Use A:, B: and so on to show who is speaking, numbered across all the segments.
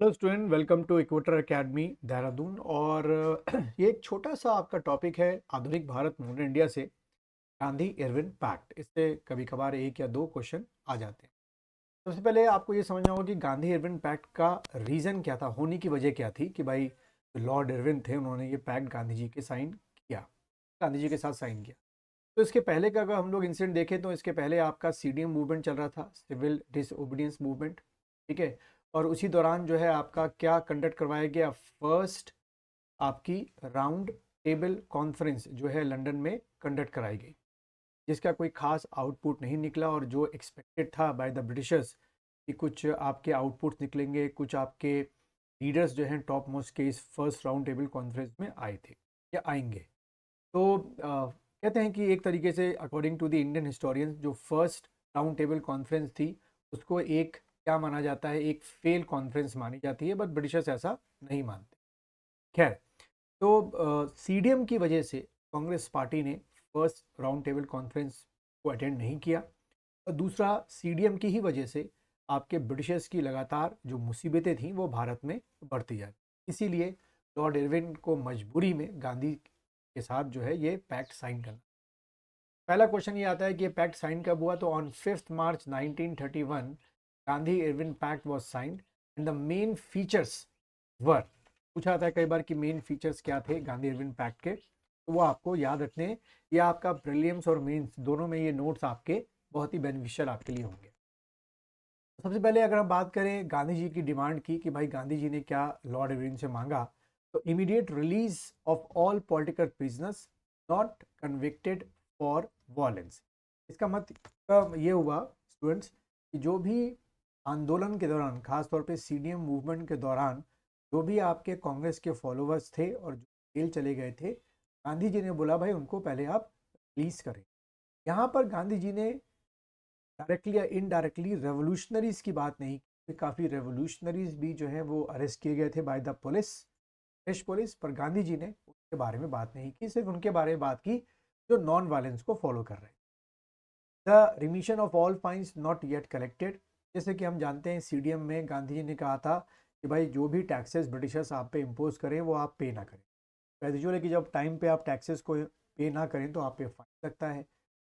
A: Hello student, welcome to Equator academy Dehradun. और ये एक छोटा सा आपका टॉपिक है आधुनिक भारत मॉडर्न इंडिया से गांधी इरविन पैक्ट। इससे कभी कभार एक या दो क्वेश्चन आ जाते हैं। सबसे पहले आपको ये समझना होगा कि गांधी इरविन पैक्ट का रीज़न क्या था, होने की वजह क्या थी कि भाई लॉर्ड इरविन थे, उन्होंने ये पैक्ट गांधी जी के साइन किया, गांधी जी के साथ साइन किया। तो इसके पहले का अगर हम लोग इंसिडेंट देखें तो इसके पहले आपका सीडीएम मूवमेंट चल रहा था, सिविल डिसओबीडियंस मूवमेंट। ठीक है। और उसी दौरान जो है आपका क्या कंडक्ट करवाया गया, फर्स्ट आपकी राउंड टेबल कॉन्फ्रेंस जो है लंदन में कंडक्ट कराई गई, जिसका कोई खास आउटपुट नहीं निकला। और जो एक्सपेक्टेड था बाय द ब्रिटिशर्स कि कुछ आपके आउटपुट्स निकलेंगे, कुछ आपके लीडर्स जो हैं टॉप मोस्ट के इस फर्स्ट राउंड टेबल कॉन्फ्रेंस में आए थे या आएंगे। तो कहते हैं कि एक तरीके से according to the Indian historians जो फर्स्ट राउंड टेबल कॉन्फ्रेंस थी उसको एक क्या माना जाता है, एक फेल कॉन्फ्रेंस मानी जाती है, बट ब्रिटिशर्स ऐसा नहीं मानते। खैर, तो सीडीएम की वजह से कांग्रेस पार्टी ने फर्स्ट राउंड टेबल कॉन्फ्रेंस को अटेंड नहीं किया, और दूसरा सीडीएम की ही वजह से आपके ब्रिटिशर्स की लगातार जो मुसीबतें थीं वो भारत में बढ़ती जा रही। इसीलिए लॉर्ड इरविन को मजबूरी में गांधी के साथ जो है ये पैक्ट साइन करना। पहला क्वेश्चन ये आता है कि ये पैक्ट साइन कब हुआ, तो on 5 March 1931 Gandhi Irwin pact was signed and the main features were. पूछा था कई बार कि मेन फीचर्स क्या थे गांधी इरविन पैक्ट के, तो वो आपको याद रखने हैं। ये आपका प्रीलिम्स और मेंस दोनों में ये नोट्स आपके बहुत ही बेनिफिशियल आपके लिए होंगे। सबसे पहले अगर हम बात करें गांधी जी की डिमांड की कि भाई गांधी जी ने क्या लॉर्ड इरविन से मांगा, तो immediate release of all political prisoners not convicted for violence. इसका मतलब ये हुआ स्टूडेंट्स कि जो भी आंदोलन के दौरान, खासतौर पे सीडीएम मूवमेंट के दौरान जो भी आपके कांग्रेस के फॉलोअर्स थे और जो जेल चले गए थे, गांधी जी ने बोला भाई उनको पहले आप रिलीज करें। यहाँ पर गांधी जी ने डायरेक्टली या इनडायरेक्टली रेवोल्यूशनरीज की बात नहीं की। काफ़ी रेवोल्यूशनरीज भी जो है वो अरेस्ट किए गए थे by the police, British police, पर गांधी जी ने उसके बारे में बात नहीं की, सिर्फ उनके बारे में बात की जो नॉन वायलेंस को फॉलो कर रहे हैं। The remission of all fines not yet collected. जैसे कि हम जानते हैं सीडीएम में गांधी जी ने कहा था कि भाई जो भी टैक्सेस ब्रिटिशर्स आप पे इम्पोज करें वो आप पे ना करें। कैजुअल है कि जब टाइम पे आप टैक्सेस को पे ना करें तो आप पे फाइन लगता है।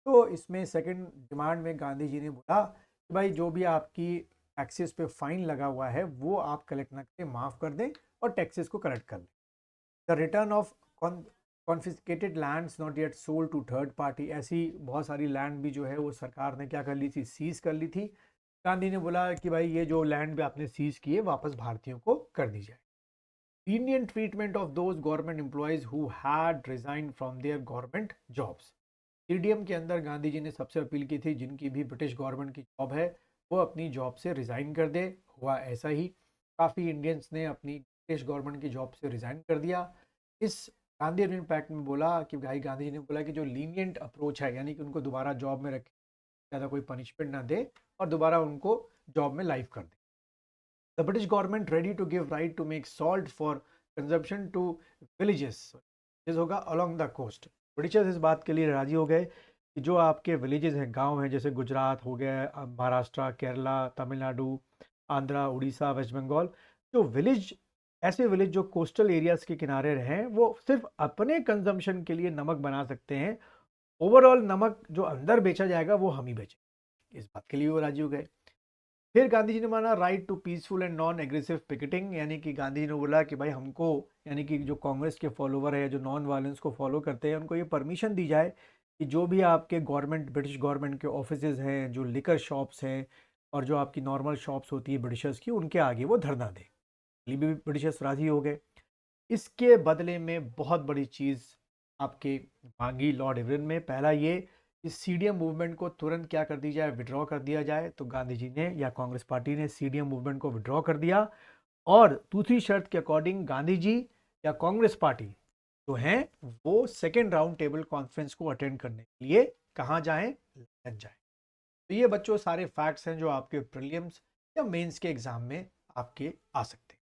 A: तो इसमें सेकंड डिमांड में गांधी जी ने बोला कि भाई जो भी आपकी टैक्सेस पे फाइन लगा हुआ है वो आप कलेक्ट ना करें, माफ़ कर दें और टैक्सेस को कलेक्ट कर लें। The return of confiscated lands not yet sold to third party. ऐसी बहुत सारी लैंड भी जो है वो सरकार ने क्या कर ली थी, सीज कर ली थी। गांधी ने बोला कि भाई ये जो लैंड भी आपने सीज किए वापस भारतीयों को कर दी जाए। lenient treatment of those government employees who had resigned from their government jobs। CDM के अंदर गांधी जी ने सबसे अपील की थी जिनकी भी ब्रिटिश गवर्नमेंट की जॉब है वो अपनी जॉब से रिज़ाइन कर दे। हुआ ऐसा ही, काफ़ी इंडियंस ने अपनी ब्रिटिश गवर्नमेंट की जॉब से रिज़ाइन कर दिया। इस गांधी इरविन पैक्ट में बोला कि भाई गांधी जी ने बोला कि जो लीनियंट अप्रोच है, यानी कि उनको दोबारा जॉब में रखे, ज़्यादा कोई पनिशमेंट ना दे और दोबारा उनको जॉब में लाइफ कर दे। The British government ready to give right to make salt for consumption to villages जिस होगा along the coast। ब्रिटिशर्स इस बात के लिए राजी हो गए कि जो आपके विलेजेस हैं, गांव हैं, जैसे गुजरात हो गया, महाराष्ट्र, केरला, तमिलनाडु, आंध्रा, उड़ीसा, वेस्ट बंगाल, जो विलेज, ऐसे विलेज जो कोस्टल एरियाज के किनारे रहे वो सिर्फ अपने कंजम्पशन के लिए नमक बना सकते हैं। ओवरऑल नमक जो अंदर बेचा जाएगा वो हम ही बेचेंगे। इस बात के लिए वो राजी हो गए। फिर गांधी जी ने माना right to peaceful and non aggressive picketing, यानी कि गांधी जी ने बोला कि भाई हमको, यानी कि जो कांग्रेस के फॉलोवर है या जो नॉन वायलेंस को फॉलो करते हैं उनको ये परमिशन दी जाए कि जो भी आपके गवर्नमेंट, ब्रिटिश गवर्नमेंट के ऑफिसेज हैं, जो लिकर शॉप्स हैं और जो आपकी नॉर्मल शॉप्स होती है ब्रिटिशर्स की, उनके आगे वो धरना दे। भी ब्रिटिशर्स राजी हो गए। इसके बदले में बहुत बड़ी चीज़ आपके मांगी लॉर्ड इरविन में। पहला ये कि सीडीएम मूवमेंट को तुरंत क्या कर दी जाए, विड्रॉ कर दिया जाए। तो गांधी जी ने या कांग्रेस पार्टी ने सीडीएम मूवमेंट को विड्रॉ कर दिया। और दूसरी शर्त के अकॉर्डिंग गांधी जी या कांग्रेस पार्टी जो हैं वो सेकेंड राउंड टेबल कॉन्फ्रेंस को अटेंड करने के लिए कहाँ जाएं, लंदन जाएं। तो ये बच्चों सारे फैक्ट्स हैं जो आपके प्रीलिम्स या मेंस के एग्जाम में आपके आ सकते हैं।